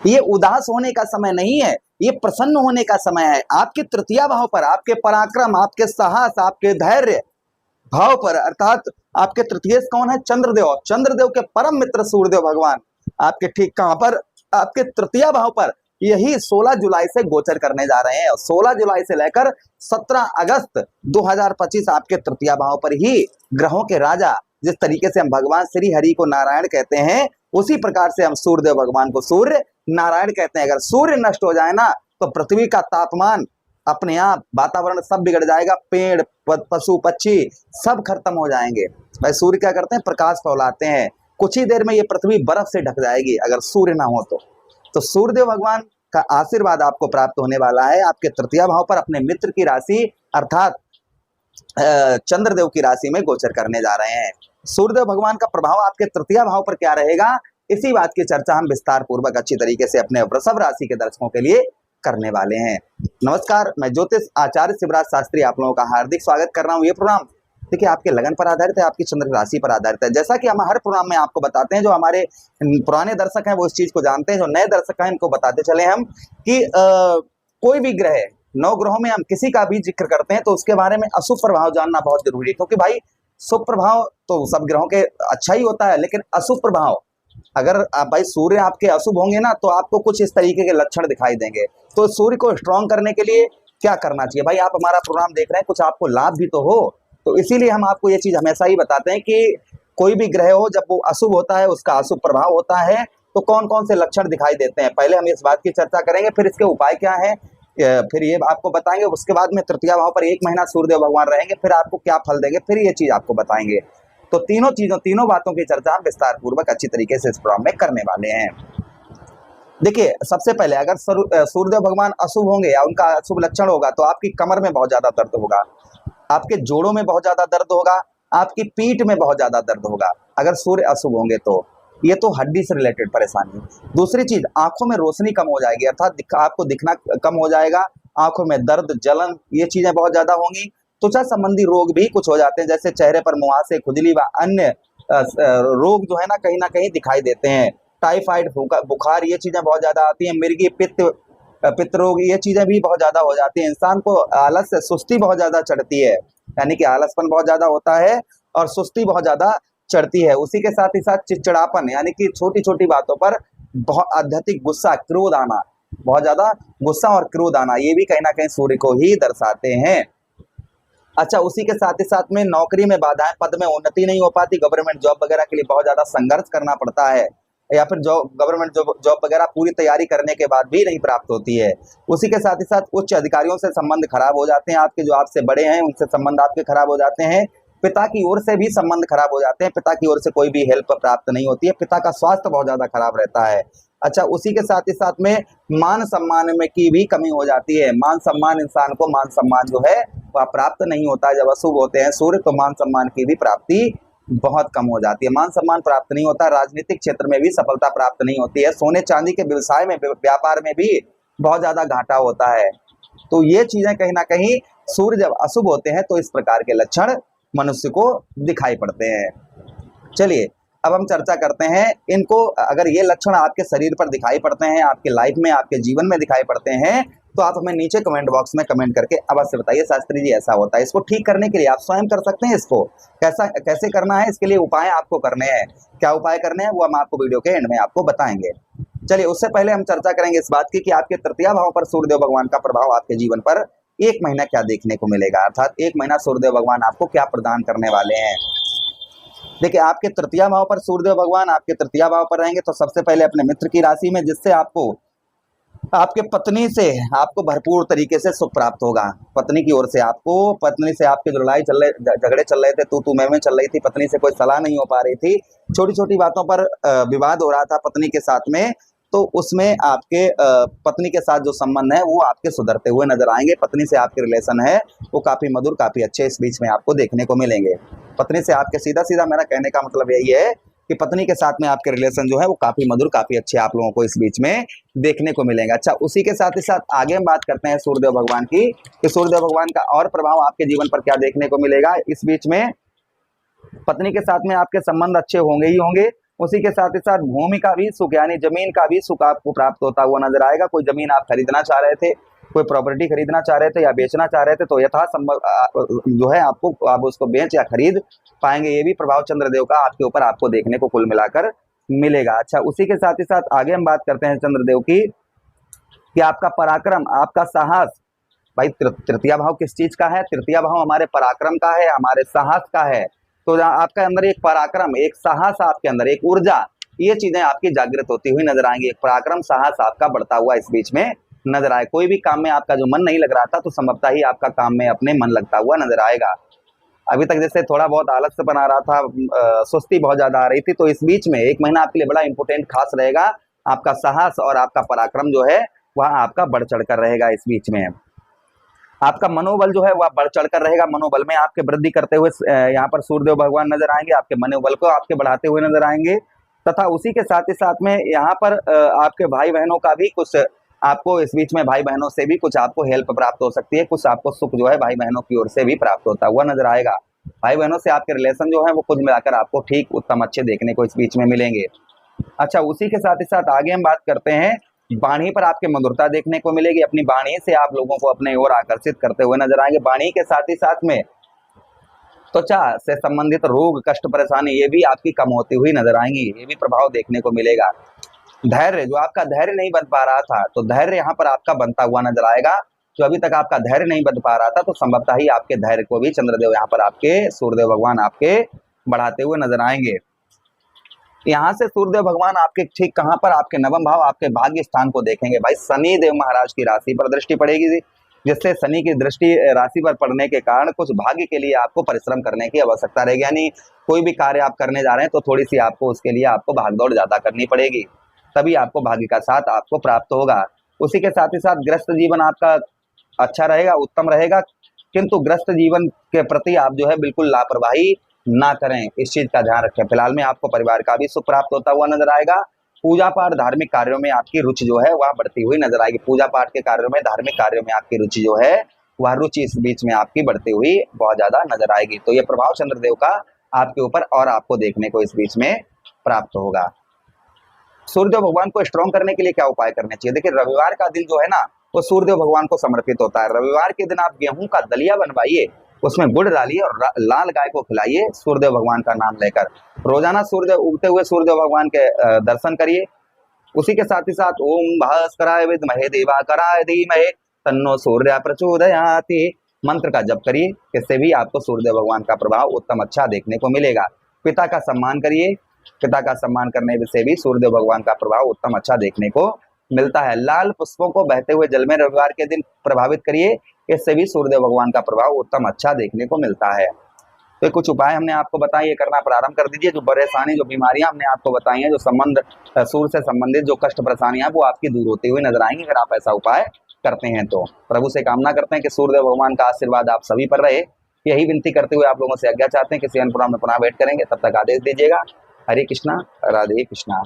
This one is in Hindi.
ये उदास होने का समय नहीं है, ये प्रसन्न होने का समय है। आपके तृतीया भाव पर आपके पराक्रम, आपके साहस, आपके धैर्य भाव पर, अर्थात आपके तृतीय कौन है? चंद्रदेव। चंद्रदेव के परम मित्र सूर्यदेव भगवान आपके ठीक कहां पर? आपके तृतीय भाव पर यही 16 जुलाई से गोचर करने जा रहे हैं। 16 जुलाई से लेकर 17 अगस्त 2025 आपके तृतीय भाव पर ही ग्रहों के राजा, जिस तरीके से हम भगवान श्री हरि को नारायण कहते हैं, उसी प्रकार से हम सूर्यदेव भगवान को सूर्य नारायण कहते हैं। अगर सूर्य नष्ट हो जाए ना तो पृथ्वी का तापमान अपने आप, वातावरण सब बिगड़ जाएगा, पेड़ पशु पक्षी सब खत्म हो जाएंगे। भाई सूर्य क्या करते हैं? प्रकाश फैलाते हैं। कुछ ही देर में ये पृथ्वी बर्फ से ढक जाएगी अगर सूर्य ना हो तो सूर्यदेव भगवान का आशीर्वाद आपको प्राप्त होने वाला है। आपके तृतीय भाव पर अपने मित्र की राशि अर्थात चंद्रदेव की राशि में गोचर करने जा रहे हैं। सूर्यदेव भगवान का प्रभाव आपके तृतीय भाव पर क्या रहेगा, इसी बात की चर्चा हम विस्तार पूर्वक अच्छी तरीके से अपने वृषभ राशि के दर्शकों के लिए करने वाले हैं। नमस्कार, मैं ज्योतिष आचार्य शिवराज शास्त्री आप लोगों का हार्दिक स्वागत कर रहा हूं। ये प्रोग्राम देखिए आपके लगन पर आधारित है, आपकी चंद्र राशि पर आधारित है। जैसा कि हम हर प्रोग्राम में आपको बताते हैं, जो हमारे पुराने दर्शक हैं वो इस चीज को जानते हैं, जो नए दर्शक हैं इनको बताते चले हम कि कोई भी ग्रह, 9 ग्रहों में हम किसी का भी जिक्र करते हैं तो उसके बारे में अशुभ प्रभाव जानना बहुत जरूरी है। क्योंकि भाई शुभ प्रभाव तो सब ग्रहों के अच्छा ही होता है, लेकिन अशुभ प्रभाव, अगर आप भाई सूर्य आपके अशुभ होंगे ना तो आपको कुछ इस तरीके के लक्षण दिखाई देंगे। तो सूर्य को स्ट्रॉन्ग करने के लिए क्या करना चाहिए? भाई आप हमारा प्रोग्राम देख रहे हैं, कुछ आपको लाभ भी तो हो, तो इसीलिए हम आपको ये चीज हमेशा ही बताते हैं कि कोई भी ग्रह हो, जब वो अशुभ होता है, उसका अशुभ प्रभाव होता है, तो कौन कौन से लक्षण दिखाई देते हैं। पहले हम इस बात की चर्चा करेंगे, फिर इसके उपाय क्या है, फिर ये आपको बताएंगे। उसके बाद में तृतीय भाव पर 1 महीना सूर्यदेव भगवान रहेंगे, फिर आपको क्या फल देंगे, फिर ये चीज आपको बताएंगे। तो तीनों बातों की चर्चा हम विस्तार पूर्वक अच्छी तरीके से इस प्रोग्राम में करने वाले हैं। देखिए सबसे पहले अगर सूर्यदेव भगवान अशुभ होंगे या उनका अशुभ लक्षण होगा तो आपकी कमर में बहुत ज्यादा दर्द होगा, आपके जोड़ों में बहुत ज्यादा दर्द होगा, आपकी पीठ में बहुत ज्यादा दर्द होगा अगर सूर्य अशुभ होंगे तो। ये तो हड्डी से रिलेटेड परेशानी। दूसरी चीज, आंखों में रोशनी कम हो जाएगी, अर्थात आपको दिखना कम हो जाएगा, आंखों में दर्द, जलन, ये चीजें बहुत ज्यादा होंगी। त्वचा संबंधी रोग भी कुछ हो जाते हैं, जैसे चेहरे पर मुहासे, खुजली व अन्य रोग जो है ना कहीं दिखाई देते हैं। टाइफाइड, बुखार, ये चीजें बहुत ज्यादा आती हैं। मिर्गी, पित्त रोग, ये चीजें भी बहुत ज्यादा हो जाती हैं। इंसान को आलस से सुस्ती बहुत ज्यादा चढ़ती है, यानी कि आलसपन बहुत ज्यादा होता है और सुस्ती बहुत ज्यादा चढ़ती है। उसी के साथ ही साथ चिड़चिड़ापन, यानी कि छोटी छोटी बातों पर बहुत अत्यधिक गुस्सा, क्रोध आना, बहुत ज्यादा गुस्सा और क्रोध आना, ये भी कहीं ना कहीं सूर्य को ही दर्शाते हैं। अच्छा, उसी के साथ ही साथ में नौकरी में बाधाएं, पद में उन्नति नहीं हो पाती, गवर्नमेंट जॉब वगैरह के लिए बहुत ज्यादा संघर्ष करना पड़ता है, या फिर गवर्नमेंट जॉब वगैरह पूरी तैयारी करने के बाद भी नहीं प्राप्त होती है। उसी के साथ ही साथ उच्च अधिकारियों से संबंध खराब हो जाते हैं, आपके जो आपसे बड़े हैं उनसे संबंध आपके खराब हो जाते हैं। पिता की ओर से भी संबंध खराब हो जाते हैं, पिता की ओर से कोई भी हेल्प प्राप्त नहीं होती है, पिता का स्वास्थ्य बहुत ज्यादा खराब रहता है। अच्छा, उसी के साथ ही साथ में मान सम्मान में की भी कमी हो जाती है। मान सम्मान, इंसान को मान सम्मान जो है वह प्राप्त नहीं होता है। जब अशुभ होते हैं सूर्य तो मान सम्मान की भी प्राप्ति बहुत कम हो जाती है, मान सम्मान प्राप्त नहीं होता। राजनीतिक क्षेत्र में भी सफलता प्राप्त नहीं होती है। सोने चांदी के व्यवसाय में, व्यापार में भी बहुत ज्यादा घाटा होता है। तो ये चीजें कहीं ना कहीं सूर्य जब अशुभ होते हैं तो इस प्रकार के लक्षण मनुष्य को दिखाई पड़ते हैं। चलिए अब हम चर्चा करते हैं इनको। अगर ये लक्षण आपके शरीर पर दिखाई पड़ते हैं, आपके लाइफ में, आपके जीवन में दिखाई पड़ते हैं, तो आप हमें नीचे कमेंट बॉक्स में कमेंट करके अवश्य बताइए शास्त्री जी ऐसा होता है। इसको ठीक करने के लिए आप स्वयं कर सकते हैं। इसको कैसे करना है, इसके लिए उपाय आपको करने हैं। क्या उपाय करने हैं वो हम आपको वीडियो के एंड में आपको बताएंगे। चलिए उससे पहले हम चर्चा करेंगे इस बात की कि आपके तृतीय भाव पर सूर्यदेव भगवान का प्रभाव आपके जीवन पर 1 महीना क्या देखने को मिलेगा, अर्थात 1 महीना सूर्यदेव भगवान आपको क्या प्रदान करने वाले हैं। देखिए आपके तृतीय भाव पर सूर्यदेव भगवान आपके तृतीय भाव पर रहेंगे तो सबसे पहले अपने मित्र की राशि में, जिससे आपको आपके पत्नी से आपको भरपूर तरीके से सुख प्राप्त होगा। पत्नी की ओर से आपको, पत्नी से आपके जो लड़ाई झगड़े चल रहे थे, तू मैं चल रही थी, पत्नी से कोई सलाह नहीं हो पा रही थी, छोटी छोटी बातों पर विवाद हो रहा था पत्नी के साथ में, तो उसमें आपके पत्नी के साथ जो संबंध है वो आपके सुधरते हुए नजर आएंगे। पत्नी से आपके रिलेशन है वो काफी मधुर, काफी अच्छे इस बीच में आपको देखने को मिलेंगे। पत्नी से आपके सीधा मेरा कहने का मतलब यही है कि पत्नी के साथ में आपके रिलेशन जो है वो काफी मधुर, काफी अच्छे आप लोगों को इस बीच में देखने को मिलेंगे। अच्छा, उसी के साथ ही साथ आगे हम बात करते हैं सूर्यदेव भगवान की, कि सूर्यदेव भगवान का और प्रभाव आपके जीवन पर क्या देखने को मिलेगा। इस बीच में पत्नी के साथ में आपके संबंध अच्छे होंगे ही होंगे, उसी के साथ ही साथ भूमि का भी सुख यानी जमीन का भी सुख आपको प्राप्त होता हुआ नजर आएगा। कोई जमीन आप खरीदना चाह रहे थे, कोई प्रॉपर्टी खरीदना चाह रहे थे या बेचना चाह रहे थे, तो यथासंभव जो है आपको आप उसको बेच या खरीद पाएंगे। ये भी प्रभाव चंद्रदेव का आपके ऊपर आपको देखने को कुल मिलाकर मिलेगा। अच्छा, उसी के साथ ही साथ आगे हम बात करते हैं चंद्रदेव की कि आपका पराक्रम, आपका साहस। भाई तृतीय भाव किस चीज का है? तृतीय भाव हमारे पराक्रम का है, हमारे साहस का है। तो आपके अंदर एक पराक्रम, एक साहस, आपके अंदर एक ऊर्जा, ये चीजें आपकी जागृत होती हुई नजर आएंगी। एक पराक्रम, साहस आपका बढ़ता हुआ इस बीच में नजर आए। कोई भी काम में आपका जो मन नहीं लग रहा था, तो संभवतः ही आपका काम में अपने मन लगता हुआ नजर आएगा। अभी तक जैसे थोड़ा बहुत आलस्य बना रहा था, सुस्ती बहुत ज्यादा आ रही थी, तो इस बीच में एक महीना आपके लिए बड़ा इंपोर्टेंट खास रहेगा। आपका साहस और आपका पराक्रम जो है वह आपका बढ़ चढ़ कर रहेगा। इस बीच में आपका मनोबल जो है वह बढ़ चढ़ कर रहेगा। मनोबल में आपके वृद्धि करते हुए यहाँ पर सूर्यदेव भगवान नजर आएंगे, आपके मनोबल को आपके बढ़ाते हुए नजर आएंगे। तथा उसी के साथ ही साथ में यहाँ पर आपके भाई बहनों का भी कुछ आपको इस बीच में भाई बहनों से भी कुछ आपको हेल्प प्राप्त हो सकती है। कुछ आपको सुख जो है भाई बहनों की ओर से भी प्राप्त होता हुआ नजर आएगा। भाई बहनों से आपके रिलेशन जो है वो कुछ मिलाकर आपको ठीक उत्तम अच्छे देखने को इस बीच में मिलेंगे। अच्छा, उसी के साथ ही साथ आगे हम बात करते हैं, वाणी पर आपके मधुरता देखने को मिलेगी। अपनी वाणी से आप लोगों को अपने ओर आकर्षित करते हुए नजर आएंगे। वाणी के साथ ही साथ में त्वचा से संबंधित रोग, कष्ट, परेशानी ये भी आपकी कम होती हुई नजर आएंगी। ये भी प्रभाव देखने को मिलेगा। धैर्य, जो आपका धैर्य नहीं बन पा रहा था, तो धैर्य यहाँ पर आपका बनता हुआ नजर आएगा। जो अभी तक आपका धैर्य नहीं बन पा रहा था, तो संभवतः ही आपके धैर्य को भी चंद्रदेव यहाँ पर आपके सूर्यदेव भगवान आपके बढ़ाते हुए नजर आएंगे। यहाँ से सूर्यदेव भगवान आपके ठीक कहाँ पर? आपके नवम भाव, आपके भाग्य स्थान को देखेंगे। भाई शनि देव महाराज की राशि पर दृष्टि पड़ेगी, जिससे शनि की दृष्टि राशि पर पड़ने के कारण कुछ भाग्य के लिए आपको परिश्रम करने की आवश्यकता रहेगी। यानी कोई भी कार्य आप करने जा रहे हैं, तो थोड़ी सी आपको उसके लिए आपको भागदौड़ ज्यादा करनी पड़ेगी, तभी आपको भाग्य का साथ आपको प्राप्त होगा। उसी के साथ ही साथ गृहस्थ जीवन आपका अच्छा रहेगा, उत्तम रहेगा, किंतु गृहस्थ जीवन के प्रति आप जो है बिल्कुल लापरवाही ना करें, इस चीज का ध्यान रखें। फिलहाल में आपको परिवार का भी सुख प्राप्त होता हुआ नजर आएगा। पूजा पाठ, धार्मिक कार्यों में आपकी रुचि जो है वह बढ़ती हुई नजर आएगी। पूजा पाठ के कार्यों में, धार्मिक कार्यों में आपकी रुचि जो है वह रुचि इस बीच में आपकी बढ़ती हुई बहुत ज्यादा नजर आएगी। तो ये प्रभाव चंद्रदेव का आपके ऊपर और आपको देखने को इस बीच में प्राप्त होगा। सूर्यदेव भगवान को स्ट्रॉन्ग करने के लिए क्या उपाय करने चाहिए? देखिए, रविवार का दिन जो है ना, वो सूर्यदेव भगवान को समर्पित होता है। रविवार के दिन आप गेहूं का दलिया बनवाइए, उसमें गुड़ डालिए और लाल गाय को खिलाइए सूर्यदेव भगवान का नाम लेकर। रोजाना सूर्यदेव, उगते हुए सूर्यदेव भगवान के दर्शन करिए। उसी के साथ ही साथ ओम भास्कराय विद्महे दिवाकराय धीमहि तन्नो सूर्य प्रचोदयाति मंत्र का जप करिए। इससे भी आपको सूर्यदेव भगवान का प्रभाव उत्तम अच्छा देखने को मिलेगा। पिता का सम्मान करिए, पिता का सम्मान करने से भी सूर्यदेव भगवान का प्रभाव उत्तम अच्छा देखने को मिलता है। लाल पुष्पों को बहते हुए जल में रविवार के दिन प्रभावित करिए, इससे भी सूर्यदेव भगवान का प्रभाव उत्तम अच्छा देखने को मिलता है। तो कुछ उपाय हमने आपको बताए, ये करना प्रारंभ कर दीजिए। जो परेशानी, जो बीमारियां हमने आपको बताई हैं, जो संबंध सूर्य से संबंधित जो कष्ट परेशानियां, वो आपकी दूर होती हुई नजर आएंगी अगर आप ऐसा उपाय करते हैं। तो प्रभु से कामना करते हैं कि सूर्यदेव भगवान का आशीर्वाद आप सभी पर रहे। यही विनती करते हुए आप लोगों से आज्ञा चाहते हैं। किसी अन्य प्रोग्राम में पुनः वेट करेंगे, तब तक आदेश दीजिएगा। हरे कृष्णा, राधे कृष्णा।